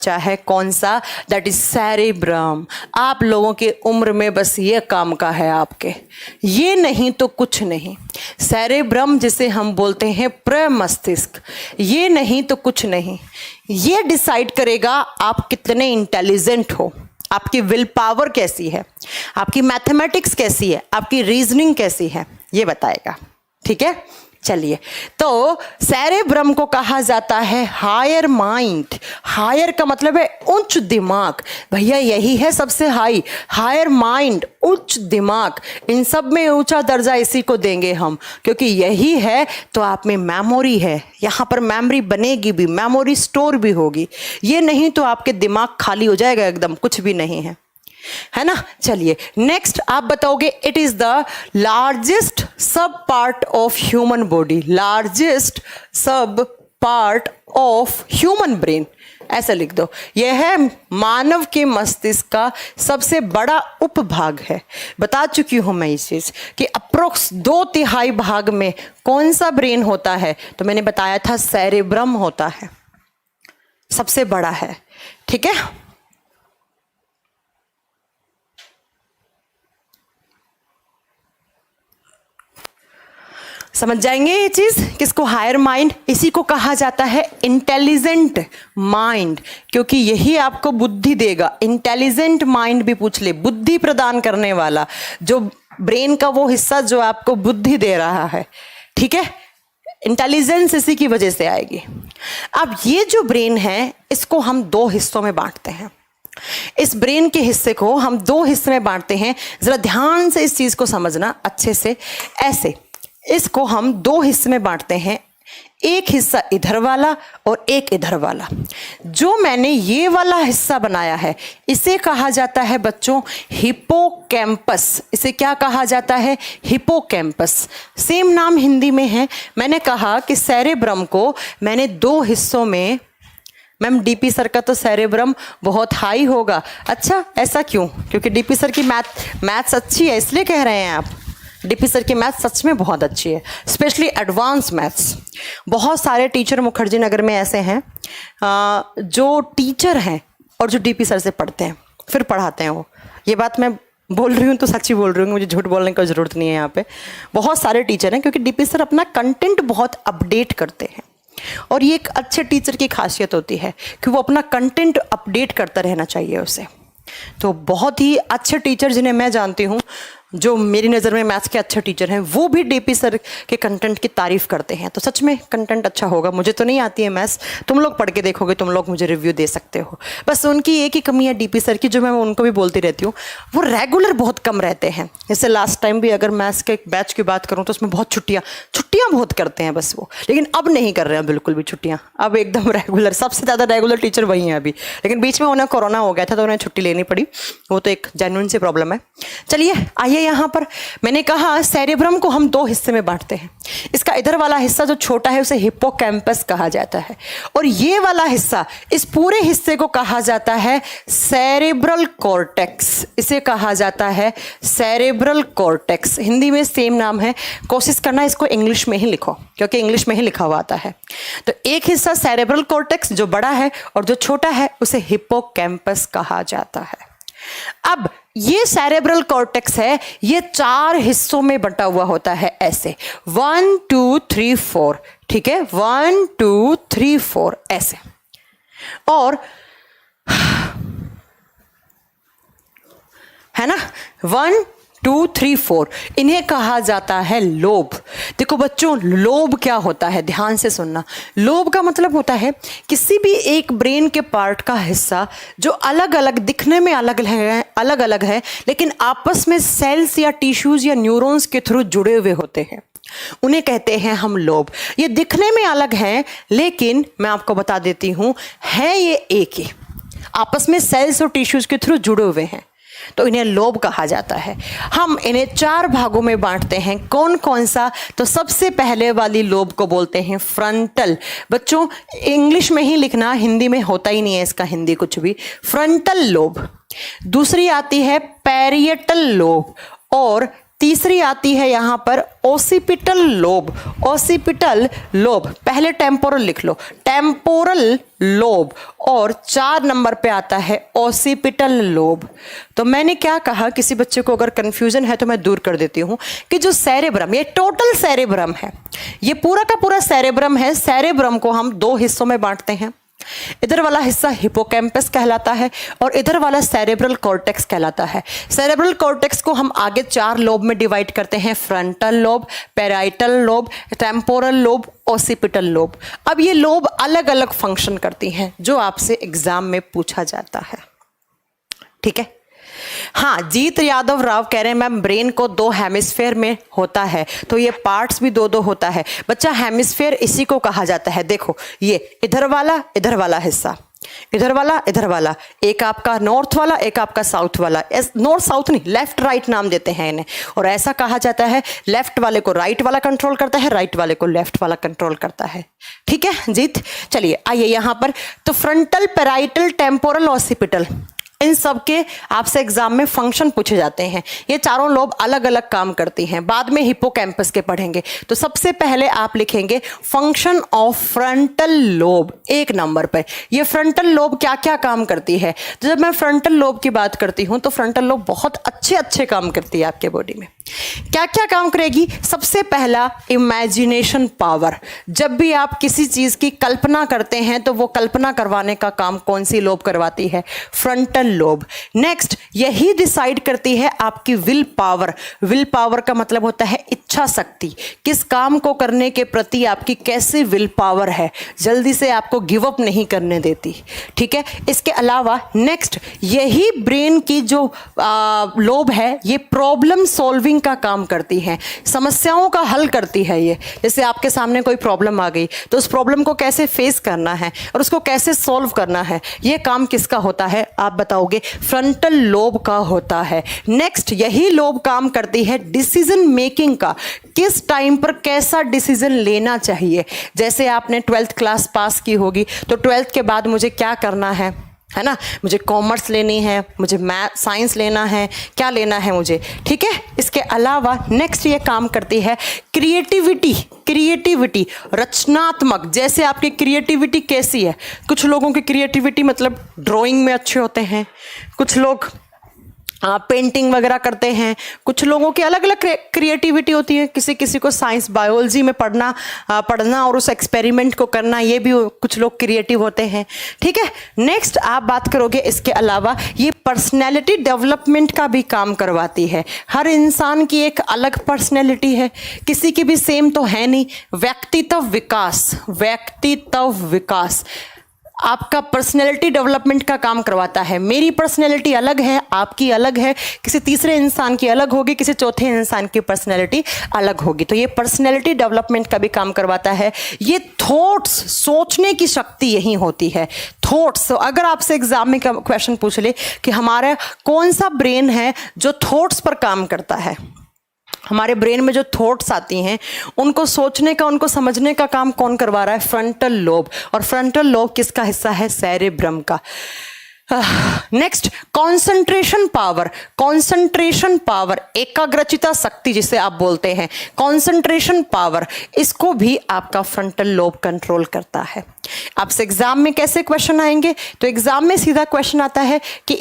चाहे कौन सा, दैट इज सेरेब्रम। आप लोगों की उम्र में बस ये काम का है आपके, ये नहीं तो कुछ नहीं। सेरेब्रम जिसे हम बोलते हैं प्रमस्तिष्क, ये नहीं तो कुछ नहीं। ये डिसाइड करेगा आप कितने इंटेलिजेंट हो, आपकी विल पावर कैसी है, आपकी मैथमेटिक्स कैसी है, आपकी रीजनिंग कैसी है, ये बताएगा। ठीक है, चलिए। तो सेरेब्रम को कहा जाता है हायर माइंड। हायर का मतलब है उच्च दिमाग, भैया यही है सबसे हाई, हायर माइंड, उच्च दिमाग। इन सब में ऊंचा दर्जा इसी को देंगे हम, क्योंकि यही है तो आप में मेमोरी है, यहाँ पर मेमोरी बनेगी भी, मेमोरी स्टोर भी होगी। ये नहीं तो आपके दिमाग खाली हो जाएगा, एकदम कुछ भी नहीं है ना। चलिए नेक्स्ट आप बताओगे, इट इज द लार्जेस्ट सब part of human body, largest सब पार्ट ऑफ ह्यूमन ब्रेन, ऐसा लिख दो। यह है मानव के मस्तिष्क का सबसे बड़ा उपभाग है। बता चुकी हूं मैं इस चीज कि अप्रोक्स 2/3 भाग में कौन सा ब्रेन होता है, तो मैंने बताया था सेरेब्रम होता है, सबसे बड़ा है। ठीक है, समझ जाएंगे ये चीज, किसको हायर माइंड, इसी को कहा जाता है इंटेलिजेंट माइंड, क्योंकि यही आपको बुद्धि देगा। इंटेलिजेंट माइंड भी पूछ ले, बुद्धि प्रदान करने वाला, जो ब्रेन का वो हिस्सा जो आपको बुद्धि दे रहा है। ठीक है, इंटेलिजेंस इसी की वजह से आएगी। अब ये जो ब्रेन है इसको हम 2 हिस्सों में बांटते हैं। इस ब्रेन के हिस्से को हम 2 हिस्से में बांटते हैं, जरा ध्यान से इस चीज को समझना अच्छे से। ऐसे इसको हम 2 हिस्से में बांटते हैं, एक हिस्सा इधर वाला और एक इधर वाला। जो मैंने ये वाला हिस्सा बनाया है इसे कहा जाता है बच्चों हिप्पोकैम्पस। इसे क्या कहा जाता है? हिप्पोकैम्पस। सेम नाम हिंदी में है। मैंने कहा कि सेरेब्रम को मैंने 2 हिस्सों में, मैम डीपी सर का तो सेरेब्रम बहुत हाई होगा। अच्छा ऐसा क्यों? क्योंकि डीपी सर की मैथ्स अच्छी है इसलिए कह रहे हैं आप? डीपी सर की मैथ्स सच में बहुत अच्छी है, स्पेशली एडवांस मैथ्स। बहुत सारे टीचर मुखर्जी नगर में ऐसे हैं जो टीचर हैं और जो डीपी सर से पढ़ते हैं फिर पढ़ाते हैं वो। ये बात मैं बोल रही हूँ तो सच्ची बोल रही हूँ, मुझे झूठ बोलने की ज़रूरत नहीं है। यहाँ पे बहुत सारे टीचर हैं क्योंकि डीपी सर अपना कंटेंट बहुत अपडेट करते हैं और ये एक अच्छे टीचर की खासियत होती है कि वो अपना कंटेंट अपडेट करता रहना चाहिए उसे। तो बहुत ही अच्छे टीचर जिन्हें मैं जानती हूँ, जो मेरी नज़र में मैथ्स के अच्छे टीचर हैं, वो भी डीपी सर के कंटेंट की तारीफ़ करते हैं। तो सच में कंटेंट अच्छा होगा। मुझे तो नहीं आती है मैथ्स, तुम लोग पढ़ के देखोगे, तुम लोग मुझे रिव्यू दे सकते हो। बस उनकी एक ही कमी है डीपी सर की, जो मैं उनको भी बोलती रहती हूँ, वो रेगुलर बहुत कम रहते हैं। जैसे लास्ट टाइम भी अगर मैथ्स के बैच की बात करूँ तो उसमें बहुत छुट्टियाँ बहुत करते हैं बस वो। लेकिन अब नहीं कर रहे हैं बिल्कुल भी छुट्टियाँ, अब एकदम रेगुलर, सबसे ज़्यादा रेगुलर टीचर वही हैं अभी। लेकिन बीच में उन्हें कोरोना हो गया था तो उन्हें छुट्टी लेनी पड़ी, वो तो एक जेन्युइन सी प्रॉब्लम है। चलिए आइए यहाँ पर मैंने कहा सेरेब्रम को हम 2 हिस्से में बांटते हैं। इसका इधर वाला हिस्सा जो छोटा है उसे हिप्पोकैम्पस कहा जाता है और ये वाला हिस्सा, इस पूरे हिस्से को कहा जाता है सेरेब्रल कॉर्टेक्स। इसे कहा जाता है सेरेब्रल कॉर्टेक्स। हिंदी में सेम नाम है, कोशिश करना इसको इंग्लिश में ही लिखो क्योंकि इंग्लिश में ही लिखा हुआ आता है। तो एक हिस्सा सेरेब्रल कॉर्टेक्स जो बड़ा है और जो छोटा है उसे हिप्पोकैम्पस कहा जाता है। अब ये सेरेब्रल कॉर्टेक्स है, ये 4 हिस्सों में बंटा हुआ होता है ऐसे 1 2 3 4। ठीक है, 1 2 3 4 ऐसे। और है ना, 1 2 3 4, इन्हें कहा जाता है लोब। देखो बच्चों, लोब क्या होता है, ध्यान से सुनना। लोब का मतलब होता है किसी भी एक ब्रेन के पार्ट का हिस्सा जो अलग अलग दिखने में अलग अलग है लेकिन आपस में सेल्स या टिश्यूज या न्यूरॉन्स के थ्रू जुड़े हुए होते हैं, उन्हें कहते हैं हम लोब। ये दिखने में अलग हैं लेकिन मैं आपको बता देती हूं, है ये एक ही, आपस में सेल्स और टिश्यूज के थ्रू जुड़े हुए हैं, तो इन्हें लोब कहा जाता है। हम इन्हें 4 भागों में बांटते हैं। कौन कौन सा? तो सबसे पहले वाली लोब को बोलते हैं फ्रंटल। बच्चों इंग्लिश में ही लिखना, हिंदी में होता ही नहीं है इसका हिंदी कुछ भी। Frontal lobe. दूसरी आती है पैरिएटल लोब और तीसरी आती है यहां पर ओसिपिटल लोब। ओसिपिटल लोब, पहले टेम्पोरल लिख लो, टेम्पोरल लोब, और 4 नंबर पे आता है ओसिपिटल लोब। तो मैंने क्या कहा, किसी बच्चे को अगर कंफ्यूजन है तो मैं दूर कर देती हूं कि जो सेरेब्रम, ये टोटल सेरेब्रम है, ये पूरा का पूरा सेरेब्रम है। सेरेब्रम को हम 2 हिस्सों में बांटते हैं। इधर वाला हिस्सा हिपोकैम्पस कहलाता है और इधर वाला सेरेब्रल कॉर्टेक्स कहलाता है। सेरेब्रल कॉर्टेक्स को हम आगे 4 लोब में डिवाइड करते हैं, frontal lobe, parietal lobe, temporal lobe, occipital lobe. अब ये लोब अलग अलग फंक्शन करती हैं जो आपसे एग्जाम में पूछा जाता है। ठीक है, हाँ, जीत यादव राव कह रहे हैं मैम ब्रेन को 2 हेमिस्फेयर में होता है, तो ये पार्ट्स भी 2-2 होता है। बच्चा हेमिस्फेयर इसी को कहा जाता है। देखो ये इधर वाला हिस्सा, इधर वाला, एक आपका नॉर्थ वाला, एक आपका साउथ वाला। नॉर्थ साउथ नहीं, लेफ्ट राइट नाम देते हैं इन्हें। और ऐसा कहा जाता है लेफ्ट वाले को राइट वाला कंट्रोल करता है, राइट वाले को लेफ्ट वाला कंट्रोल करता है। ठीक है जीत, चलिए आइए यहां पर। तो फ्रंटल, पैराइटल, टेम्पोरल, ओसिपिटल, इन सब के आपसे एग्जाम में फंक्शन पूछे जाते हैं। ये चारों लोब अलग अलग काम करती हैं, बाद में हिपोकैम्पस के पढ़ेंगे। तो सबसे पहले आप लिखेंगे function of frontal lobe 1 number पर। ये फ्रंटल लोब क्या क्या काम करती है। तो जब मैं फ्रंटल लोब की बात करती हूं तो फ्रंटल लोब बहुत अच्छे काम करती है आपके बॉडी में। क्या क्या काम करेगी? सबसे पहला इमेजिनेशन पावर। जब भी आप किसी चीज की कल्पना करते हैं तो वो कल्पना करवाने का काम कौन सी लोब करवाती है? Frontal lobe. नेक्स्ट, यही डिसाइड करती है आपकी विल पावर। विल पावर का मतलब होता है इच्छा शक्ति, किस काम को करने के प्रति आपकी कैसी विल पावर है, जल्दी से आपको गिव अप नहीं करने देती। ठीक है, इसके अलावा नेक्स्ट, यही ब्रेन की जो लोब है ये प्रॉब्लम सॉल्विंग का काम करती है, समस्याओं का हल करती है। ये जैसे आपके सामने कोई प्रॉब्लम आ गई तो उस प्रॉब्लम को कैसे फेस करना है और उसको कैसे सॉल्व करना है, ये काम किसका होता है आप बताओगे? फ्रंटल लोब का होता है। नेक्स्ट, यही लोब काम करती है डिसीजन मेकिंग का, किस टाइम पर कैसा डिसीजन लेना चाहिए। जैसे आपने 12th क्लास पास की होगी तो 12th के बाद मुझे क्या करना है ना, मुझे कॉमर्स लेनी है, मुझे मैथ साइंस लेना है, क्या लेना है मुझे। ठीक है, इसके अलावा नेक्स्ट ये काम करती है क्रिएटिविटी, रचनात्मक। जैसे आपकी क्रिएटिविटी कैसी है? कुछ लोगों की क्रिएटिविटी मतलब ड्राइंग में अच्छे होते हैं, कुछ लोग पेंटिंग वगैरह करते हैं, कुछ लोगों की अलग अलग क्रिएटिविटी होती है। किसी को साइंस बायोलॉजी में पढ़ना और उस एक्सपेरिमेंट को करना, ये भी कुछ लोग क्रिएटिव होते हैं। ठीक है, नेक्स्ट आप बात करोगे इसके अलावा ये पर्सनैलिटी डेवलपमेंट का भी काम करवाती है। हर इंसान की एक अलग पर्सनैलिटी है, किसी की भी सेम तो है नहीं। व्यक्तित्व विकास आपका पर्सनैलिटी डेवलपमेंट का काम करवाता है। मेरी पर्सनैलिटी अलग है, आपकी अलग है, किसी तीसरे इंसान की अलग होगी, किसी चौथे इंसान की पर्सनैलिटी अलग होगी। तो ये पर्सनैलिटी डेवलपमेंट का भी काम करवाता है। ये थॉट्स, सोचने की शक्ति यही होती है, थॉट्स। तो अगर आपसे एग्जाम में क्वेश्चन पूछ ले कि हमारा कौन सा ब्रेन है जो थॉट्स पर काम करता है, हमारे ब्रेन में जो थॉट्स आती हैं उनको सोचने का, उनको समझने का काम कौन करवा रहा है? Frontal lobe. और फ्रंटल लोब किसका हिस्सा है? सेरेब्रम का। नेक्स्ट, कंसंट्रेशन पावर, एकाग्रचिता शक्ति जिसे आप बोलते हैं, कंसंट्रेशन पावर, इसको भी आपका फ्रंटल लोब कंट्रोल करता है। आपसे एग्जाम में कैसे क्वेश्चन आएंगे? तो एग्जाम में सीधा क्वेश्चन आता है कि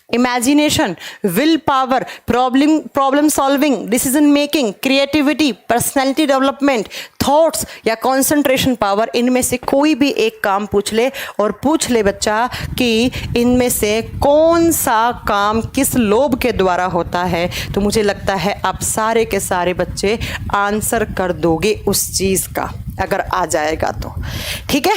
imagination, will power, problem solving, decision making, creativity, personality development, thoughts या कंसंट्रेशन पावर, इनमें से कोई भी एक काम पूछ ले और पूछ ले बच्चा कि इनमें से कौन सा काम किस लोब के द्वारा होता है, तो मुझे लगता है आप सारे के सारे बच्चे आंसर कर दोगे उस चीज़ का, अगर आ जाएगा तो। ठीक है,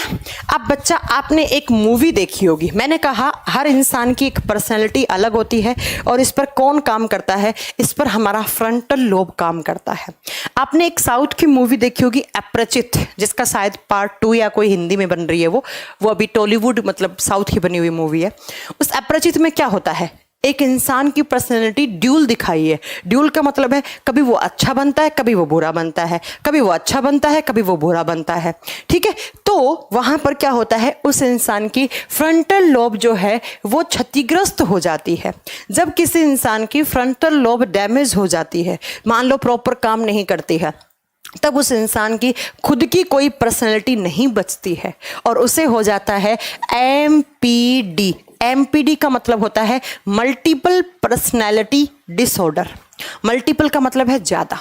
अब बच्चा आपने एक मूवी देखी होगी, मैंने कहा हर इंसान की एक पर्सनैलिटी अलग होती है और इस पर कौन काम करता है? इस पर हमारा फ्रंटल लोब काम करता है। आपने एक साउथ की मूवी देखी होगी अपरिचित, जिसका शायद पार्ट 2 या कोई हिंदी में बन रही है, वो अभी टॉलीवुड मतलब साउथ की बनी हुई मूवी है। उस अपरिचित में क्या होता है? एक इंसान की पर्सनैलिटी ड्यूल दिखाई है। ड्यूल का मतलब है कभी वो अच्छा बनता है, कभी वो बुरा बनता है, कभी वो अच्छा बनता है, कभी वो बुरा बनता है। ठीक है, तो तो वहां पर क्या होता है, उस इंसान की फ्रंटल लोब जो है वो क्षतिग्रस्त हो जाती है। जब किसी इंसान की फ्रंटल लोब डैमेज हो जाती है, मान लो प्रॉपर काम नहीं करती है, तब उस इंसान की खुद की कोई पर्सनैलिटी नहीं बचती है और उसे हो जाता है MPD। MPD का मतलब होता है मल्टीपल पर्सनैलिटी डिसऑर्डर। मल्टीपल का मतलब है ज़्यादा,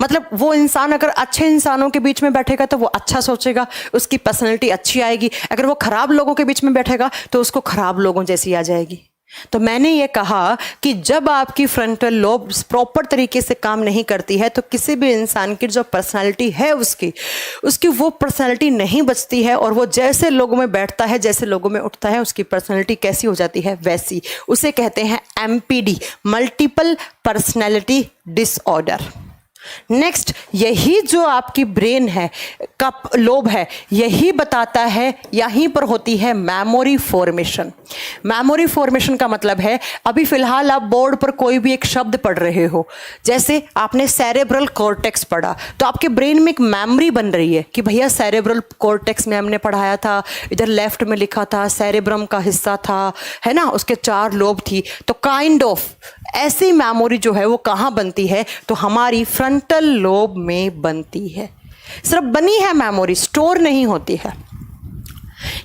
मतलब वो इंसान अगर अच्छे इंसानों के बीच में बैठेगा तो वो अच्छा सोचेगा, उसकी पर्सनैलिटी अच्छी आएगी। अगर वो खराब लोगों के बीच में बैठेगा तो उसको खराब लोगों जैसी आ जाएगी। तो मैंने ये कहा कि जब आपकी फ्रंटल लोब प्रॉपर तरीके से काम नहीं करती है तो किसी भी इंसान की जो पर्सनालिटी है उसकी वो पर्सनालिटी नहीं बचती है और वो जैसे लोगों में बैठता है, जैसे लोगों में उठता है, उसकी पर्सनालिटी कैसी हो जाती है वैसी। उसे कहते हैं MPD, multiple personality disorder. Next, यही जो आपकी ब्रेन है का लोब है, यही बताता है, यहीं पर होती है मेमोरी फॉर्मेशन। मेमोरी फॉर्मेशन का मतलब है, अभी फिलहाल आप बोर्ड पर कोई भी एक शब्द पढ़ रहे हो, जैसे आपने सेरेब्रल कॉर्टेक्स पढ़ा तो आपके ब्रेन में एक मेमोरी बन रही है कि भैया सेरेब्रल कॉर्टेक्स में हमने पढ़ाया था, इधर लेफ्ट में लिखा था, सेरेब्रम का हिस्सा था, है ना, उसके 4 लोब थी। तो काइंड ऑफ ऐसी मेमोरी जो है वो कहाँ बनती है, तो हमारी फ्रंटल लोब में बनती है। सिर्फ बनी है मेमोरी, स्टोर नहीं होती है।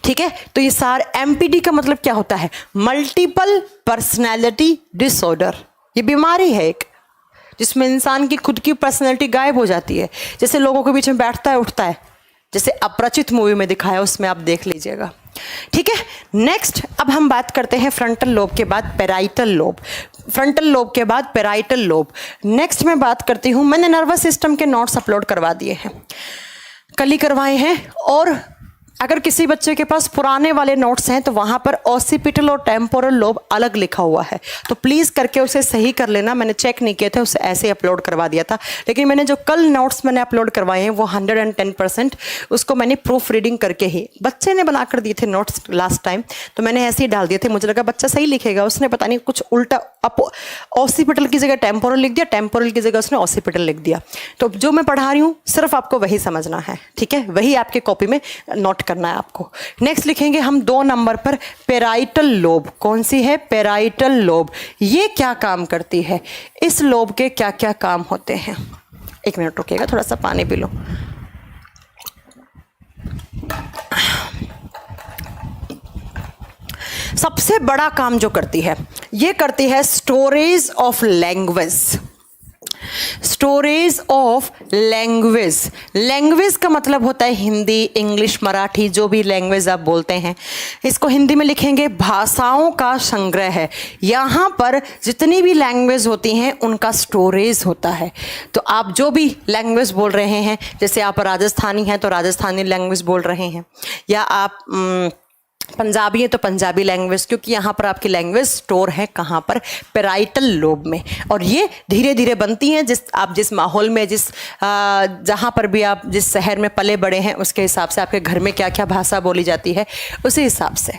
ठीक है, तो ये सार MPD का मतलब क्या होता है, मल्टीपल पर्सनैलिटी डिसऑर्डर। ये बीमारी है एक, जिसमें इंसान की खुद की पर्सनैलिटी गायब हो जाती है, जैसे लोगों के बीच में बैठता है उठता है, जैसे अपरिचित मूवी में दिखाया, उसमें आप देख लीजिएगा। ठीक है, नेक्स्ट अब हम बात करते हैं फ्रंटल लोब के बाद पैराइटल लोब। फ्रंटल लोब के बाद पैराइटल लोब। नेक्स्ट मैं बात करती हूँ, मैंने नर्वस सिस्टम के नोट्स अपलोड करवा दिए हैं, कल ही करवाए हैं, और अगर किसी बच्चे के पास पुराने वाले नोट्स हैं तो वहाँ पर ऑसिपिटल और टेम्पोरल लोब अलग लिखा हुआ है, तो प्लीज़ करके उसे सही कर लेना। मैंने चेक नहीं किया था, उसे ऐसे अपलोड करवा दिया था, लेकिन मैंने जो कल नोट्स मैंने अपलोड करवाए हैं वो 110% उसको मैंने प्रूफ रीडिंग करके ही, बच्चे ने बना कर दिए थे नोट्स लास्ट टाइम, तो मैंने ऐसे ही डाल दिए थे। मुझे लगा बच्चा सही लिखेगा, उसने पता नहीं कुछ उल्टा, ऑसिपिटल की जगह टेम्पोरल लिख दिया, टेम्पोरल की जगह उसने ऑसिपिटल लिख दिया। तो जो मैं पढ़ा रही हूँ सिर्फ आपको वही समझना है, ठीक है, वही आपके कॉपी में नोट करना है आपको। नेक्स्ट लिखेंगे हम 2 नंबर पर पैराइटल लोब। कौन सी है, पैराइटल लोब। ये क्या काम करती है, इस लोब के क्या क्या काम होते हैं। 1 मिनट रुकिएगा, थोड़ा सा पानी पी लो। सबसे बड़ा काम जो करती है, ये करती है storage of language. Storage of language. Language का मतलब होता है हिंदी, इंग्लिश, मराठी, जो भी लैंग्वेज आप बोलते हैं, इसको हिंदी में लिखेंगे भाषाओं का संग्रह है। यहाँ पर जितनी भी लैंग्वेज होती हैं उनका स्टोरेज होता है। तो आप जो भी लैंग्वेज बोल रहे हैं, जैसे आप राजस्थानी हैं तो राजस्थानी लैंग्वेज बोल रहे हैं, या आप पंजाबी है तो पंजाबी लैंग्वेज, क्योंकि यहाँ पर आपकी लैंग्वेज स्टोर है कहाँ पर, पैराइटल लोब में। और ये धीरे धीरे बनती हैं, जिस माहौल में, जहाँ पर भी आप जिस शहर में पले बड़े हैं उसके हिसाब से आपके घर में क्या क्या भाषा बोली जाती है उसी हिसाब से।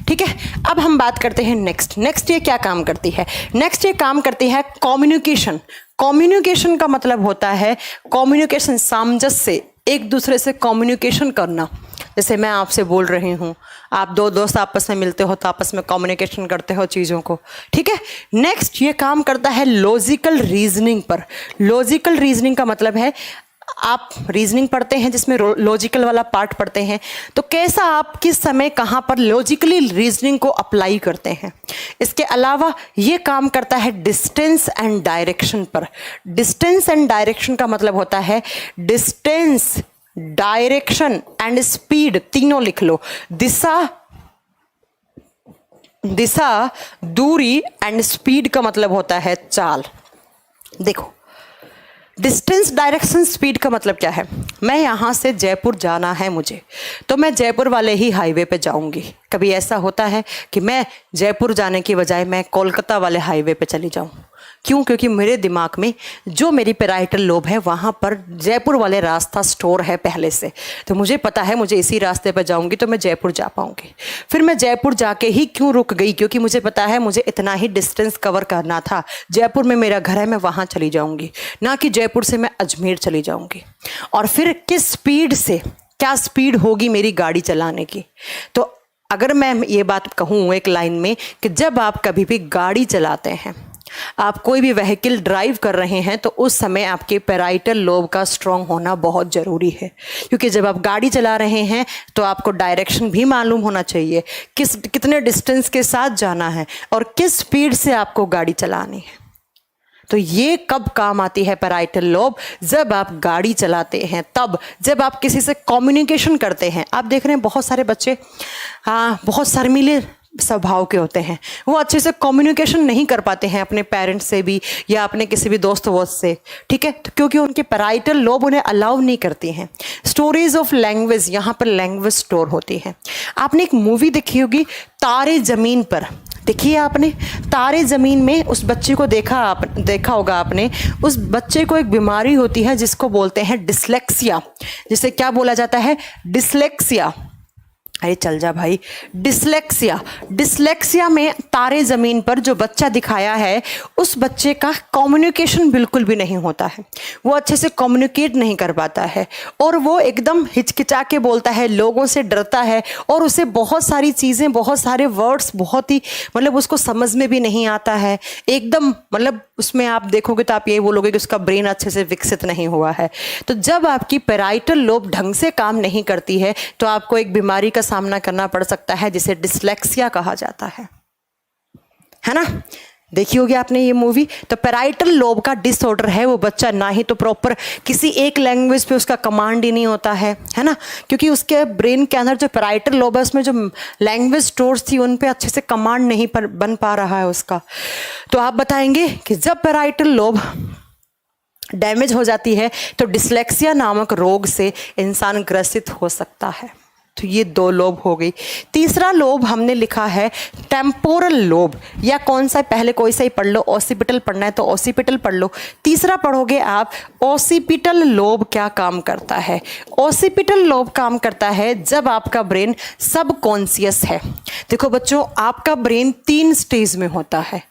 ठीक है, अब हम बात करते हैं नेक्स्ट ये क्या काम करती है। नेक्स्ट ये काम करती है कम्युनिकेशन। कम्युनिकेशन का मतलब होता है कम्युनिकेशन, सामंजस्य, एक दूसरे से कम्युनिकेशन करना। जैसे मैं आपसे बोल रही हूँ, आप 2 दोस्त आपस में मिलते हो तो आपस में कम्युनिकेशन करते हो चीज़ों को। ठीक है, नेक्स्ट ये काम करता है लॉजिकल रीजनिंग पर। लॉजिकल रीजनिंग का मतलब है, आप रीजनिंग पढ़ते हैं जिसमें लॉजिकल वाला पार्ट पढ़ते हैं, तो कैसा आप किस समय कहाँ पर लॉजिकली रीजनिंग को अप्लाई करते हैं। इसके अलावा ये काम करता है डिस्टेंस एंड डायरेक्शन पर। डिस्टेंस एंड डायरेक्शन का मतलब होता है डिस्टेंस, डायरेक्शन एंड स्पीड, तीनों लिख लो। दिशा, दूरी एंड स्पीड का मतलब होता है चाल। देखो, डिस्टेंस, डायरेक्शन, स्पीड का मतलब क्या है। मैं यहाँ से जयपुर जाना है मुझे, तो मैं जयपुर वाले ही हाईवे पे जाऊँगी। कभी ऐसा होता है कि मैं जयपुर जाने की बजाय मैं कोलकाता वाले हाईवे पे चली जाऊँ। क्यों? क्योंकि मेरे दिमाग में जो मेरी पैराइटल लोब है वहाँ पर जयपुर वाले रास्ता स्टोर है पहले से, तो मुझे पता है मुझे इसी रास्ते पर जाऊँगी तो मैं जयपुर जा पाऊँगी। फिर मैं जयपुर जाके ही क्यों रुक गई, क्योंकि मुझे पता है मुझे इतना ही डिस्टेंस कवर करना था। जयपुर में मेरा घर है, मैं वहाँ चली जाऊँगी, ना कि जयपुर से मैं अजमेर चली जाऊँगी। और फिर किस स्पीड से क्या स्पीड होगी मेरी गाड़ी चलाने की। तो अगर मैं ये बात कहूँ एक लाइन में कि जब आप कभी भी गाड़ी चलाते हैं, आप कोई भी व्हीकल ड्राइव कर रहे हैं, तो उस समय आपके पैराइटल लोब का स्ट्रांग होना बहुत ज़रूरी है। क्योंकि जब आप गाड़ी चला रहे हैं तो आपको डायरेक्शन भी मालूम होना चाहिए, कितने डिस्टेंस के साथ जाना है और किस स्पीड से आपको गाड़ी चलानी है। तो ये कब काम आती है पैराइटल लोब? जब आप गाड़ी चलाते हैं, तब जब आप किसी से कम्युनिकेशन करते हैं। आप देख रहे हैं बहुत सारे बच्चे बहुत शर्मीले स्वभाव के होते हैं, वो अच्छे से कम्युनिकेशन नहीं कर पाते हैं अपने पेरेंट्स से भी या अपने किसी भी दोस्त वोस्त से, ठीक है, तो क्योंकि उनके पैराइटल लोब उन्हें अलाउ नहीं करती हैं। स्टोरीज ऑफ लैंग्वेज, यहाँ पर लैंग्वेज स्टोर होती है। आपने एक मूवी देखी होगी तारे ज़मीन पर, देखिए आपने तारे ज़मीन में उस बच्चे को देखा होगा आपने। उस बच्चे को एक बीमारी होती है जिसको बोलते हैं डिसलेक्सिया, जिसे क्या बोला जाता है? डिसलेक्सिया। अरे चल जा भाई। डिसलेक्सिया में तारे ज़मीन पर जो बच्चा दिखाया है, उस बच्चे का कम्युनिकेशन बिल्कुल भी नहीं होता है, वो अच्छे से कम्युनिकेट नहीं कर पाता है और वो एकदम हिचकिचा के बोलता है, लोगों से डरता है और उसे बहुत सारी चीज़ें, बहुत सारे वर्ड्स बहुत ही मतलब उसको समझ में भी नहीं आता है एकदम। मतलब उसमें आप देखोगे तो आप ये बोलोगे कि उसका ब्रेन अच्छे से विकसित नहीं हुआ है। तो जब आपकी पैराइटल लोब ढंग से काम नहीं करती है तो आपको एक बीमारी का सामना करना पड़ सकता है जिसे डिसलेक्सिया कहा जाता है ना। देखी होगी आपने ये मूवी। तो पैराइटल लोब का डिसऑर्डर है वो बच्चा ना ही तो प्रॉपर किसी एक लैंग्वेज पे उसका कमांड ही नहीं होता है ना, क्योंकि उसके ब्रेन के अंदर जो पैराइटल लोब है उसमें जो लैंग्वेज स्टोर्स थी उन पे अच्छे से कमांड नहीं बन पा रहा है उसका। तो आप बताएंगे कि जब पैराइटल लोब डैमेज हो जाती है तो डिसलेक्सिया नामक रोग से इंसान ग्रसित हो सकता है। तो ये दो लोब हो गई। तीसरा लोब हमने लिखा है टेम्पोरल लोब, या कौन सा पहले कोई सा ही पढ़ लो, ऑसिपिटल पढ़ना है तो ऑसिपिटल पढ़ लो। तीसरा पढ़ोगे आप ऑसिपिटल लोब क्या काम करता है। ऑसिपिटल लोब काम करता है जब आपका ब्रेन सबकॉन्शियस है। देखो बच्चों, आपका ब्रेन 3 स्टेज में होता है।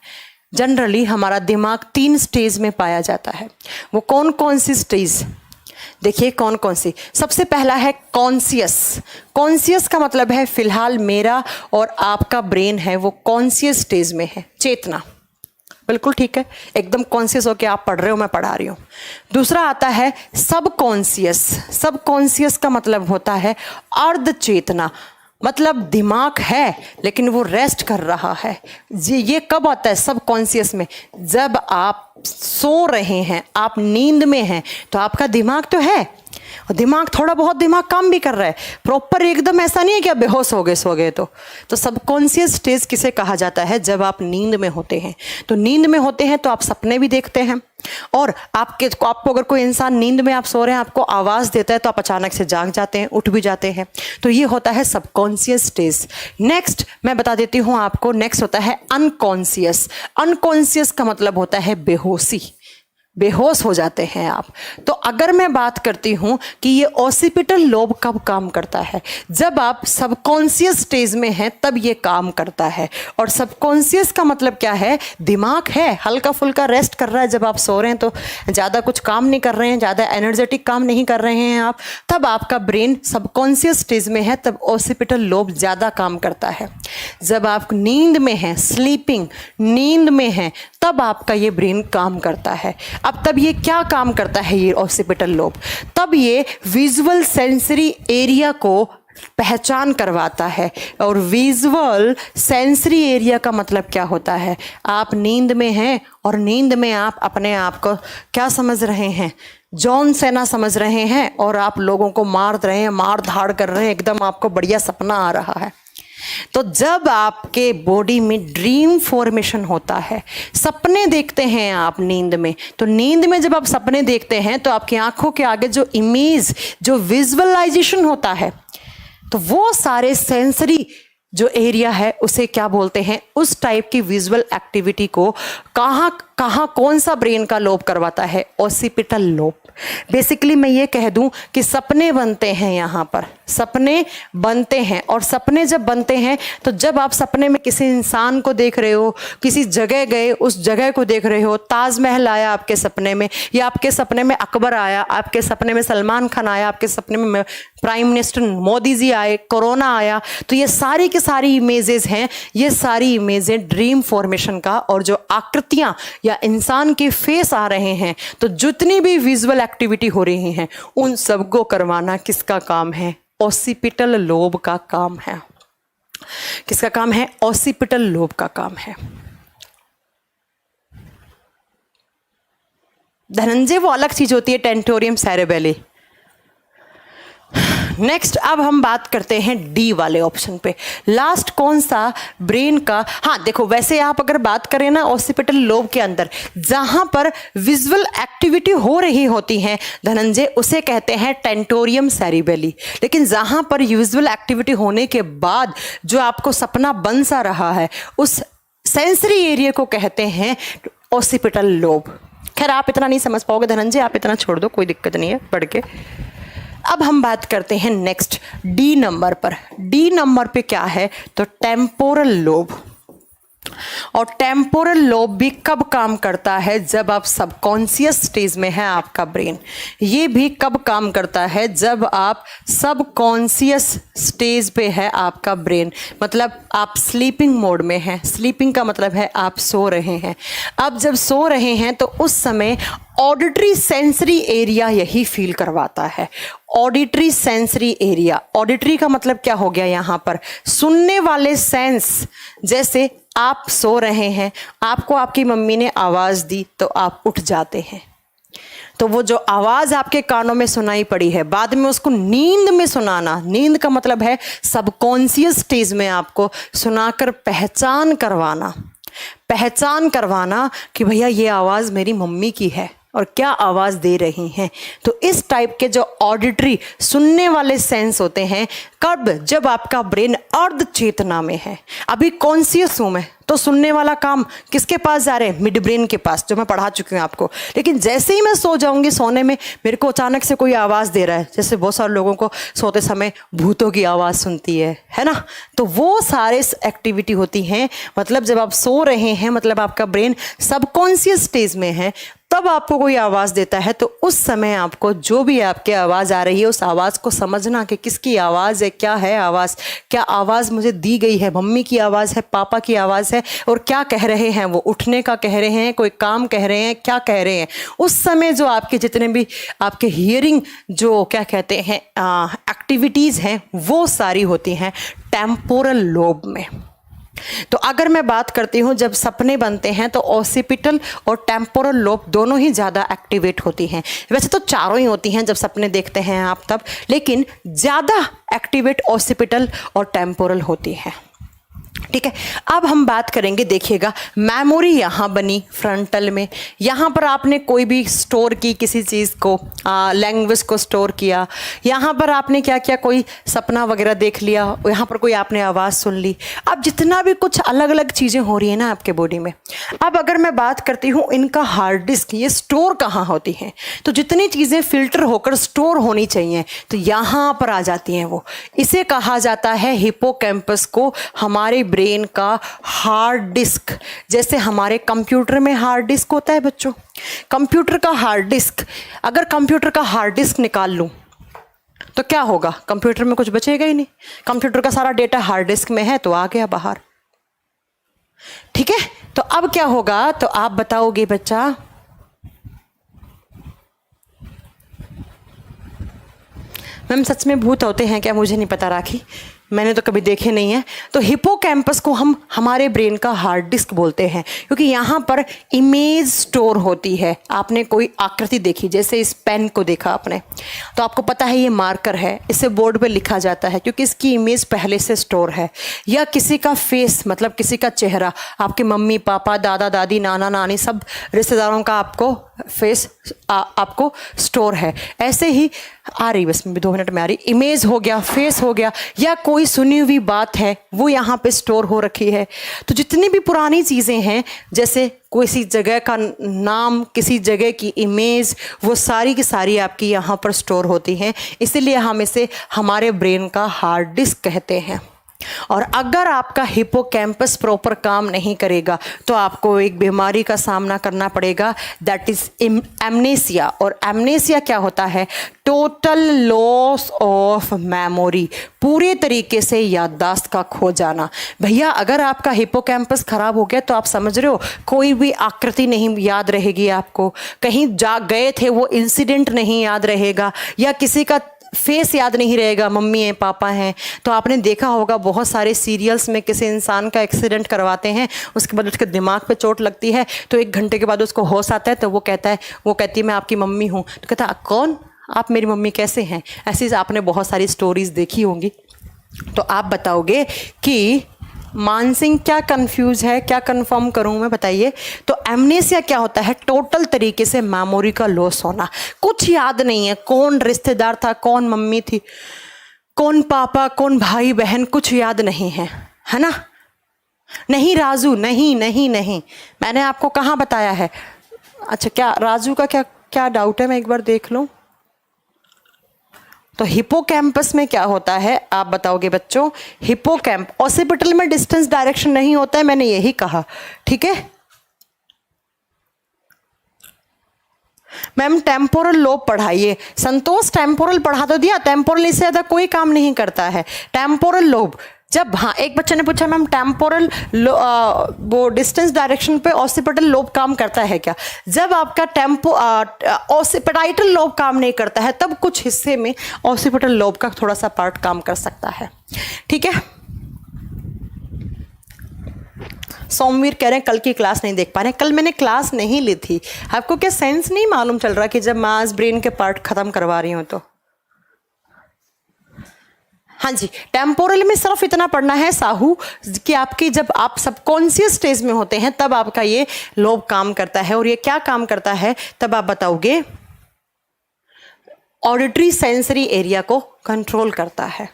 जनरली हमारा दिमाग 3 स्टेज में पाया जाता है। वो कौन कौन सी स्टेज? देखिए कौन कौन सी। सबसे पहला है कॉन्शियस। कॉन्शियस का मतलब है फिलहाल मेरा और आपका ब्रेन है वो कॉन्शियस स्टेज में है, चेतना। बिल्कुल ठीक है, एकदम कॉन्शियस होके आप पढ़ रहे हो, मैं पढ़ा रही हूँ। दूसरा आता है सबकॉन्शियस। सबकॉन्शियस का मतलब होता है अर्ध चेतना, मतलब दिमाग है लेकिन वो रेस्ट कर रहा है। ये कब आता है सबकॉन्शियस में? जब आप सो रहे हैं, आप नींद में हैं, तो आपका दिमाग तो है और दिमाग थोड़ा बहुत दिमाग काम भी कर रहा है, प्रॉपर एकदम ऐसा नहीं है कि आप बेहोश हो गए सो गए। तो सबकॉन्शियस स्टेज किसे कहा जाता है? जब आप नींद में होते हैं। तो नींद में होते हैं तो आप सपने भी देखते हैं और आपको अगर कोई इंसान नींद में आप सो रहे हैं आपको आवाज़ देता है तो आप अचानक से जाग जाते हैं, उठ भी जाते हैं। तो ये होता है सबकॉन्शियस स्टेज। नेक्स्ट मैं बता देती हूँ आपको, नेक्स्ट होता है अनकॉन्शियस। अनकॉन्शियस का मतलब होता है बेहोशी, बेहोश हो जाते हैं आप। तो अगर मैं बात करती हूँ कि ये ऑसिपिटल लोब कब काम करता है, जब आप सबकॉन्शियस स्टेज में हैं तब ये काम करता है। और सबकॉन्शियस का मतलब क्या है? दिमाग है, हल्का फुल्का रेस्ट कर रहा है। जब आप सो रहे हैं तो ज़्यादा कुछ काम नहीं कर रहे हैं, ज़्यादा एनर्जेटिक काम नहीं कर रहे हैं आप, तब आपका ब्रेन सबकॉन्शियस स्टेज में है, तब ऑसिपिटल लोब ज़्यादा काम करता है। जब आप नींद में हैं, स्लीपिंग, नींद में हैं, तब आपका ये ब्रेन काम करता है। अब तब ये क्या काम करता है ये ऑसिपिटल लोब? तब ये विजुअल सेंसरी एरिया को पहचान करवाता है। और विजुअल सेंसरी एरिया का मतलब क्या होता है? आप नींद में हैं और नींद में आप अपने आप को क्या समझ रहे हैं? जॉन सेना समझ रहे हैं और आप लोगों को मार रहे हैं, मार धाड़ कर रहे हैं, एकदम आपको बढ़िया सपना आ रहा है। तो जब आपके बॉडी में ड्रीम फॉर्मेशन होता है, सपने देखते हैं आप नींद में, तो नींद में जब आप सपने देखते हैं तो आपकी आंखों के आगे जो इमेज, जो विजुअलाइजेशन होता है, तो वो सारे सेंसरी जो एरिया है उसे क्या बोलते हैं, उस टाइप की विजुअल एक्टिविटी को कहाँ कहाँ कौन सा ब्रेन का लोब करवाता है, ऑसिपिटल लोब। बेसिकली मैं ये कह दूं कि सपने बनते हैं, यहाँ पर सपने बनते हैं, और सपने जब बनते हैं तो जब आप सपने में किसी इंसान को देख रहे हो, किसी जगह गए उस जगह को देख रहे हो, ताजमहल आया आपके सपने में, या आपके सपने में अकबर आया, आपके सपने में सलमान खान आया, आपके सपने में प्राइम मिनिस्टर मोदी जी आए, कोरोना आया, तो ये सारी की सारी इमेजेस हैं, ये सारी इमेजें ड्रीम फॉर्मेशन का, और जो आकृतियां या इंसान के फेस आ रहे हैं, तो जितनी भी विजुअल एक्टिविटी हो रही हैं उन सबको करवाना किसका काम है, ऑसिपिटल लोब का काम है। किसका काम है, ऑसिपिटल लोब का काम है। धनंजय वो अलग चीज होती है, टेंटोरियम सेरेबेली। नेक्स्ट अब हम बात करते हैं डी वाले ऑप्शन पे, लास्ट कौन सा ब्रेन का, हाँ देखो वैसे आप अगर बात करें ना ऑसिपिटल लोब के अंदर जहां पर विजुअल एक्टिविटी हो रही होती है धनंजय, उसे कहते हैं टेंटोरियम सेरिबेली। लेकिन जहां पर विजुअल एक्टिविटी होने के बाद जो आपको सपना बन सा रहा है उस सेंसरी एरिया को कहते हैं ऑसिपिटल लोब। खैर आप इतना नहीं समझ पाओगे धनंजय, आप इतना छोड़ दो, कोई दिक्कत नहीं है पढ़ के। अब हम बात करते हैं नेक्स्ट डी नंबर पर। डी नंबर पे क्या है, तो टेम्पोरल लोब। और टेम्पोरल लोब भी कब काम करता है, जब आप सबकॉन्शियस स्टेज में है आपका ब्रेन। ये भी कब काम करता है, जब आप सबकॉन्शियस स्टेज पे है आपका ब्रेन, मतलब आप स्लीपिंग मोड में हैं। स्लीपिंग का मतलब है आप सो रहे हैं। अब जब सो रहे हैं तो उस समय ऑडिटरी सेंसरी एरिया यही फील करवाता है। ऑडिटरी सेंसरी एरिया, ऑडिटरी का मतलब क्या हो गया, यहाँ पर सुनने वाले सेंस। जैसे आप सो रहे हैं, आपको आपकी मम्मी ने आवाज दी तो आप उठ जाते हैं, तो वो जो आवाज आपके कानों में सुनाई पड़ी है बाद में उसको नींद में सुनाना, नींद का मतलब है सबकॉन्शियस स्टेज में आपको सुनाकर पहचान करवाना, पहचान करवाना कि भैया ये आवाज मेरी मम्मी की है और क्या आवाज दे रही हैं। तो इस टाइप के जो ऑडिटरी सुनने वाले सेंस होते हैं, कब, जब आपका ब्रेन अर्ध चेतना में है। अभी कॉन्शियस हूं मैं, तो सुनने वाला काम किसके पास जा रहे हैं, मिड ब्रेन के पास, जो मैं पढ़ा चुकी हूँ आपको। लेकिन जैसे ही मैं सो जाऊंगी, सोने में मेरे को अचानक से कोई आवाज दे रहा है, जैसे बहुत सारे लोगों को सोते समय भूतों की आवाज सुनती है ना, तो वो सारे एक्टिविटी होती हैं। मतलब जब आप सो रहे हैं, मतलब आपका ब्रेन सबकॉन्शियस स्टेज में है, तब आपको कोई आवाज देता है, तो उस समय आपको जो भी आपके आवाज आ रही है उस आवाज को समझना कि किसकी आवाज है, क्या है आवाज, क्या आवाज मुझे दी गई है, मम्मी की आवाज है, पापा की आवाज है, और क्या कह रहे हैं वो, उठने का कह रहे हैं, कोई काम कह रहे हैं, क्या कह रहे हैं। उस समय जो आपके जितने भी आपके हियरिंग जो क्या कहते हैं एक्टिविटीज हैं, वो सारी होती हैं टेम्पोरल लोब में। तो अगर मैं बात करती हूँ जब सपने बनते हैं तो ऑसिपिटल और टेम्पोरल लोब दोनों ही ज़्यादा एक्टिवेट होती हैं। वैसे तो चारों ही होती हैं जब सपने देखते हैं आप तब, लेकिन ज़्यादा एक्टिवेट ऑसिपिटल और टेम्पोरल होती है। ठीक है, अब हम बात करेंगे, देखिएगा मेमोरी यहाँ बनी फ्रंटल में, यहाँ पर आपने कोई भी स्टोर की किसी चीज़ को, लैंग्वेज को स्टोर किया, यहाँ पर आपने क्या किया, कोई सपना वगैरह देख लिया, यहाँ पर कोई आपने आवाज़ सुन ली। अब जितना भी कुछ अलग अलग चीज़ें हो रही है ना आपके बॉडी में, अब अगर मैं बात करती हूँ इनका हार्ड डिस्क, ये स्टोर कहाँ होती हैं, तो जितनी चीज़ें फिल्टर होकर स्टोर होनी चाहिए तो यहाँ पर आ जाती हैं वो। इसे कहा जाता है हिपोकैम्पस को, हमारे ब्रेन का हार्ड डिस्क। जैसे हमारे कंप्यूटर में हार्ड डिस्क होता है बच्चों, कंप्यूटर का हार्ड डिस्क, अगर कंप्यूटर का हार्ड डिस्क निकाल लूं तो क्या होगा, कंप्यूटर में कुछ बचेगा ही नहीं। कंप्यूटर का सारा डेटा हार्ड डिस्क में है तो आ गया बाहर। ठीक है, तो अब क्या होगा, तो आप बताओगे बच्चा, मैम सच में भूत होते हैं क्या, मुझे नहीं पता राखी, मैंने तो कभी देखे नहीं है। तो हिपोकैम्पस को हम हमारे ब्रेन का हार्ड डिस्क बोलते हैं, क्योंकि यहाँ पर इमेज स्टोर होती है। आपने कोई आकृति देखी, जैसे इस पेन को देखा आपने, तो आपको पता है ये मार्कर है, इसे बोर्ड पे लिखा जाता है क्योंकि इसकी इमेज पहले से स्टोर है। या किसी का फेस, मतलब किसी का चेहरा, आपके मम्मी पापा दादा दादी नाना नानी सब रिश्तेदारों का आपको फेस आपको स्टोर है। ऐसे ही आ रही, बस में भी 2 मिनट में आ रही, इमेज हो गया, फेस हो गया, या कोई कोई सुनी हुई बात है वो यहाँ पे स्टोर हो रखी है। तो जितनी भी पुरानी चीज़ें हैं, जैसे किसी जगह का नाम, किसी जगह की इमेज, वो सारी की सारी आपकी यहाँ पर स्टोर होती हैं। इसीलिए हम इसे हमारे ब्रेन का हार्ड डिस्क कहते हैं। और अगर आपका हिपोकैम्पस प्रॉपर काम नहीं करेगा तो आपको एक बीमारी का सामना करना पड़ेगा, दैट इज एमनेसिया। और एमनेसिया क्या होता है? टोटल लॉस ऑफ मेमोरी, पूरे तरीके से याददाश्त का खो जाना। भैया अगर आपका हिपोकैम्पस खराब हो गया तो आप समझ रहे हो कोई भी आकृति नहीं याद रहेगी आपको, कहीं जा गए थे वो इंसिडेंट नहीं याद रहेगा, या किसी का फेस याद नहीं रहेगा, मम्मी है पापा हैं। तो आपने देखा होगा बहुत सारे सीरियल्स में किसी इंसान का एक्सीडेंट करवाते हैं, उसके बाद उसके दिमाग पे चोट लगती है, तो 1 घंटे के बाद उसको होश आता है, तो वो कहती है मैं आपकी मम्मी हूँ। तो कहता है कौन? आप मेरी मम्मी कैसे हैं? ऐसी आपने बहुत सारी स्टोरीज देखी होंगी। तो आप बताओगे कि मानसिंह क्या कंफ्यूज है, क्या कंफर्म करूं मैं, बताइए। तो एमनेसिया क्या होता है? टोटल तरीके से मेमोरी का लॉस होना, कुछ याद नहीं है, कौन रिश्तेदार था, कौन मम्मी थी, कौन पापा, कौन भाई बहन, कुछ याद नहीं है ना? नहीं राजू, नहीं नहीं नहीं, मैंने आपको कहाँ बताया है? अच्छा, क्या राजू का क्या क्या डाउट है, मैं एक बार देख लूं। तो हिपोकैम्पस में क्या होता है आप बताओगे बच्चों? हिपोकैम्प, ऑसिपिटल में डिस्टेंस डायरेक्शन नहीं होता है, मैंने यही कहा, ठीक है। मैम टेम्पोरल लोब पढ़ाइए। संतोष टेम्पोरल पढ़ा तो दिया, टेम्पोरल इससे ज्यादा कोई काम नहीं करता है। टेम्पोरल लोब, जब हाँ एक बच्चे ने पूछा मैम टेम्पोरल वो डिस्टेंस डायरेक्शन पे ऑसिपिटल लोब काम करता है क्या? जब आपका ऑसिपिटाइटल लोब काम नहीं करता है तब कुछ हिस्से में ऑसिपिटल लोब का थोड़ा सा पार्ट काम कर सकता है, ठीक है। सोमवीर कह रहे हैं कल की क्लास नहीं देख पा रहे हैं। कल मैंने क्लास नहीं ली थी, आपको क्या सेंस नहीं मालूम चल रहा कि जब मैं आज ब्रेन के पार्ट खत्म करवा रही हूं तो? हाँ जी, टेम्पोरल में सिर्फ इतना पढ़ना है साहू कि आपकी जब आप सबकॉन्शियस स्टेज में होते हैं तब आपका ये लोब काम करता है। और ये क्या काम करता है तब आप बताओगे? ऑडिटरी सेंसरी एरिया को कंट्रोल करता है।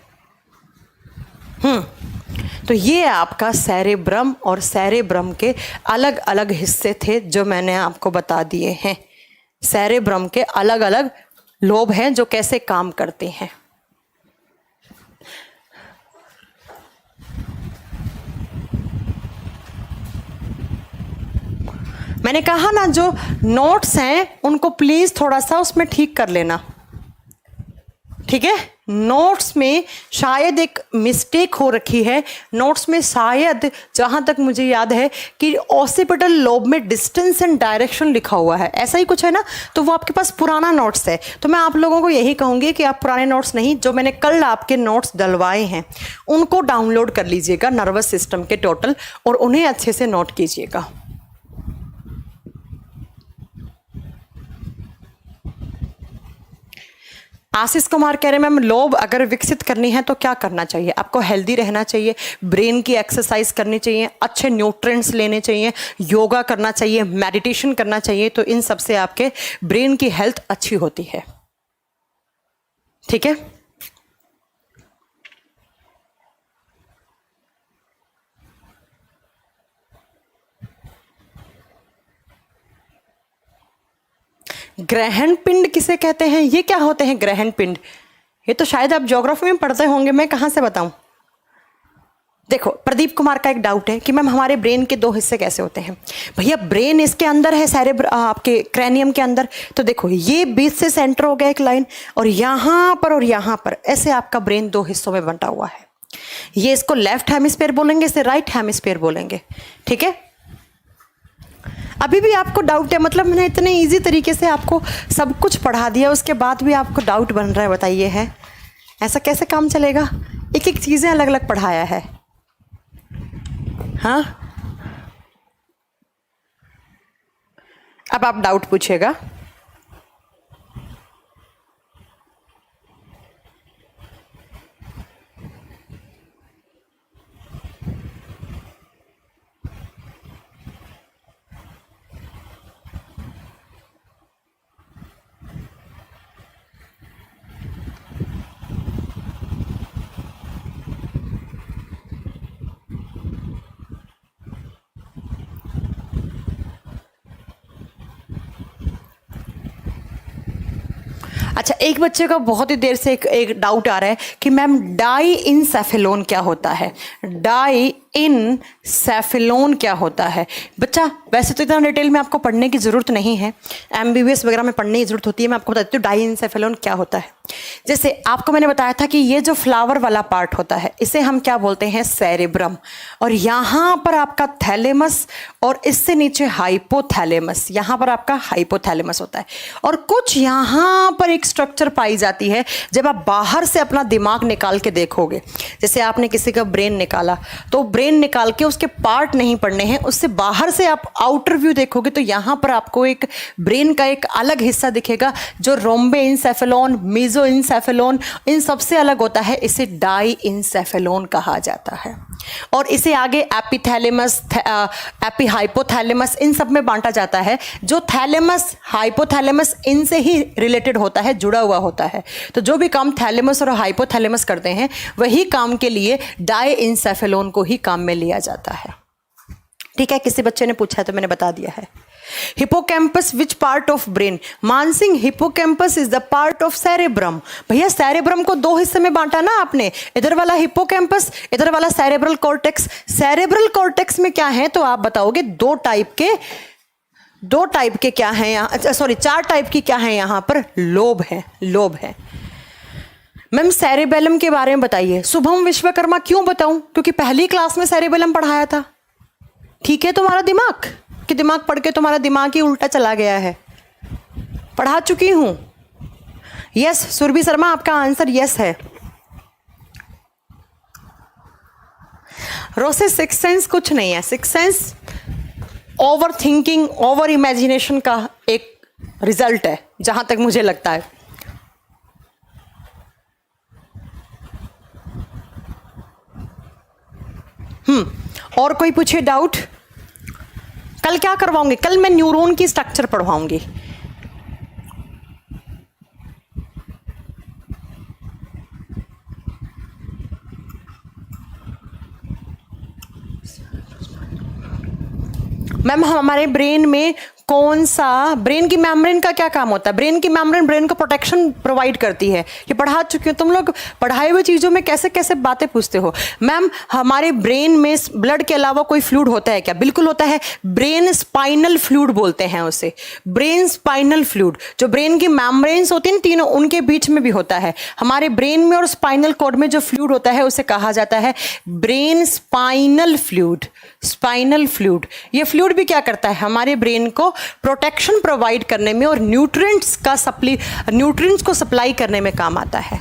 तो ये आपका सेरेब्रम, और सेरेब्रम के अलग अलग हिस्से थे जो मैंने आपको बता दिए हैं। सेरेब्रम के अलग अलग लोब हैं जो कैसे काम करते हैं। मैंने कहा ना जो नोट्स हैं उनको प्लीज थोड़ा सा उसमें ठीक कर लेना, ठीक है। नोट्स में शायद एक मिस्टेक हो रखी है। नोट्स में शायद जहां तक मुझे याद है कि ऑसिपिटल लोब में डिस्टेंस एंड डायरेक्शन लिखा हुआ है, ऐसा ही कुछ है ना। तो वो आपके पास पुराना नोट्स है। तो मैं आप लोगों को यही कहूंगी कि आप पुराने नोट्स नहीं, जो मैंने कल आपके नोट्स डलवाए हैं उनको डाउनलोड कर लीजिएगा नर्वस सिस्टम के टोटल, और उन्हें अच्छे से नोट कीजिएगा। आशीष कुमार कह रहे हैं मैम लोब अगर विकसित करनी है तो क्या करना चाहिए? आपको हेल्दी रहना चाहिए, ब्रेन की एक्सरसाइज करनी चाहिए, अच्छे न्यूट्रिएंट्स लेने चाहिए, योगा करना चाहिए, मेडिटेशन करना चाहिए। तो इन सब से आपके ब्रेन की हेल्थ अच्छी होती है, ठीक है। ग्रहण पिंड किसे कहते हैं? ये क्या होते हैं ग्रहण पिंड? ये तो शायद आप ज्योग्राफी में पढ़ते होंगे, मैं कहाँ से बताऊं। देखो प्रदीप कुमार का एक डाउट है कि मैम हमारे ब्रेन के 2 हिस्से कैसे होते हैं? भैया ब्रेन इसके अंदर है, आपके क्रैनियम के अंदर। तो देखो ये बीच से सेंटर हो गया एक लाइन, और यहाँ पर ऐसे आपका ब्रेन 2 हिस्सों में बंटा हुआ है। ये इसको लेफ्ट हेमिस्फीयर बोलेंगे, इसे राइट हेमिस्फीयर बोलेंगे, ठीक है। अभी भी आपको डाउट है? मतलब मैंने इतने इजी तरीके से आपको सब कुछ पढ़ा दिया, उसके बाद भी आपको डाउट बन रहा है, बताइए। है ऐसा कैसे काम चलेगा? एक एक चीजें अलग अलग पढ़ाया है। हाँ, अब आप डाउट पूछिएगा। अच्छा, एक बच्चे का बहुत ही देर से एक डाउट आ रहा है कि मैम डाइंसेफेलोन क्या होता है, डाइंसेफेलोन क्या होता है। बच्चा वैसे तो इतना डिटेल में आपको पढ़ने की ज़रूरत नहीं है, MBBS वगैरह में पढ़ने की ज़रूरत होती है, मैं आपको बता देती हूँ डाइंसेफेलोन क्या होता है। जैसे आपको मैंने बताया था कि ये जो फ्लावर वाला पार्ट होता है इसे हम क्या बोलते हैं, सेरेब्रम, और यहाँ पर आपका थैलेमस और इससे नीचे हाइपोथैलेमस, यहाँ पर आपका हाइपोथैलेमस होता है। और कुछ यहाँ पर एक स्ट्रक्चर पाई जाती है, जब आप बाहर से अपना दिमाग निकाल के देखोगे, जैसे आपने किसी का ब्रेन निकाला तो ब्रेन निकाल के उसके पार्ट नहीं पढ़ने हैं, उससे बाहर से आप आउटर व्यू देखोगे तो यहाँ पर आपको एक ब्रेन का एक अलग हिस्सा दिखेगा जो रोम्बेइंसेफेलोन, मेसोइंसेफेलोन, इन सबसे अलग होता है, इसे डाइंसेफेलोन कहा जाता है। और इसे आगे एपिथैलेमस, एपीहाइपोथैलेमस, इन सब में बांटा जाता है। जो थैलेमस, हाइपोथैलेमस इनसे ही रिलेटेड होता है, जुड़ा हुआ होता है। तो जो भी काम थैलेमस और हाइपोथैलेमस करते हैं वही काम के लिए डाइंसेफेलोन को ही काम में लिया जाता है। ठीक है, किसी बच्चे ने पूछा है तो मैंने बता दिया है। Hippocampus which part of brain, Mansingh, hippocampus is the part of cerebrum. भैया सेरेब्रम को दो हिस्से में बांटा ना आपने, इधर वाला हिपोकैम्पस, इधर वाला सेरेब्रल कॉर्टेक्स। सेरेब्रल कॉर्टेक्स में क्या है तो आप बताओगे दो टाइप के क्या है यहाँ, सॉरी 4 टाइप की क्या है यहाँ पर, लोब है, लोब है। मैम सेरेबेलम के बारे में बताइए। शुभम विश्वकर्मा क्यों बताऊं, क्योंकि पहली क्लास में सेरेबेलम पढ़ाया था। ठीक है तुम्हारा दिमाग कि दिमाग पढ़ के तुम्हारा दिमाग ही उल्टा चला गया है, पढ़ा चुकी हूं। यस सुरभि शर्मा, आपका आंसर यस है। रोसे सिक्स सेंस कुछ नहीं है, six sense over thinking, over imagination का एक रिजल्ट है जहां तक मुझे लगता है। और कोई पूछे डाउट? कल क्या करवाऊंगी, कल मैं न्यूरॉन की स्ट्रक्चर पढ़वाऊंगी। मैम हमारे ब्रेन में कौन सा, ब्रेन की मेम्ब्रेन का क्या काम होता है? ब्रेन की मेम्ब्रेन ब्रेन को प्रोटेक्शन प्रोवाइड करती है। ये पढ़ा चुकी हो तुम लोग, पढ़ाई हुई चीज़ों में कैसे कैसे बातें पूछते हो। मैम हमारे ब्रेन में ब्लड के अलावा कोई फ्लूइड होता है क्या? बिल्कुल होता है, ब्रेन स्पाइनल फ्लूइड बोलते हैं उसे, ब्रेन स्पाइनल फ्लूइड। जो ब्रेन की मेम्ब्रेन्स होती हैं तीनों, उनके बीच में भी होता है। हमारे ब्रेन में और स्पाइनल कॉर्ड में जो फ्लूइड होता है उसे कहा जाता है brain spinal fluid, spinal fluid. ये फ्लूइड भी क्या करता है, हमारे ब्रेन को प्रोटेक्शन प्रोवाइड करने में और न्यूट्रिएंट्स को सप्लाई करने में काम आता है।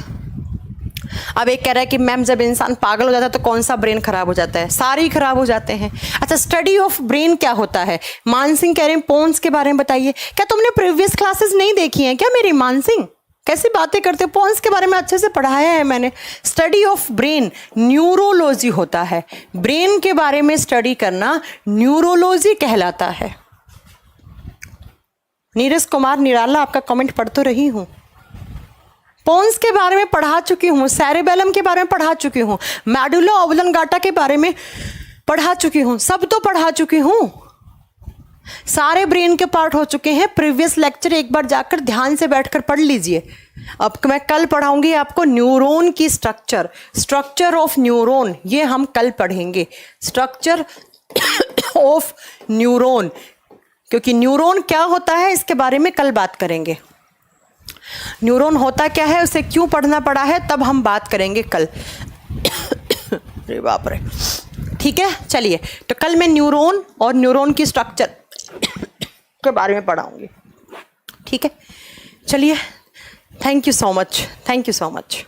अब एक कह रहा है कि मैम जब इंसान पागल हो जाता है तो कौन सा ब्रेन खराब हो जाता है? सारे ही खराब हो जाते हैं। अच्छा स्टडी ऑफ ब्रेन क्या होता है? मानसिंह कह रहे हैं पोन्स के बारे में बताइए। क्या तुमने प्रीवियस क्लासेस नहीं देखी हैं क्या मेरी? मानसिंह कैसी बातें करते हो, पोन्स के बारे में अच्छे से पढ़ाया है मैंने। स्टडी ऑफ ब्रेन न्यूरोलॉजी होता है, ब्रेन के बारे में स्टडी करना न्यूरोलॉजी कहलाता है। नीरज कुमार निराला, आपका कमेंट पढ़ तो रही हूं। पोन्स के बारे में पढ़ा चुकी हूं, सेरेबेलम के बारे में पढ़ा चुकी हूं, मेडुला ऑब्लंगाटा के बारे में पढ़ा चुकी हूं, सब तो पढ़ा चुकी हूं। सारे ब्रेन के पार्ट हो चुके हैं। प्रीवियस लेक्चर एक बार जाकर ध्यान से बैठकर पढ़ लीजिए। अब मैं कल पढ़ाऊंगी आपको न्यूरॉन की स्ट्रक्चर, स्ट्रक्चर ऑफ न्यूरॉन, ये हम कल पढ़ेंगे, स्ट्रक्चर ऑफ न्यूरॉन। क्योंकि न्यूरॉन क्या होता है इसके बारे में कल बात करेंगे। न्यूरॉन होता क्या है, उसे क्यों पढ़ना पड़ा है, तब हम बात करेंगे कल। अरे बाप रे, ठीक है चलिए। तो कल मैं न्यूरॉन और न्यूरॉन की स्ट्रक्चर के बारे में पढ़ाऊंगी। ठीक है चलिए, thank you so much, thank you so much.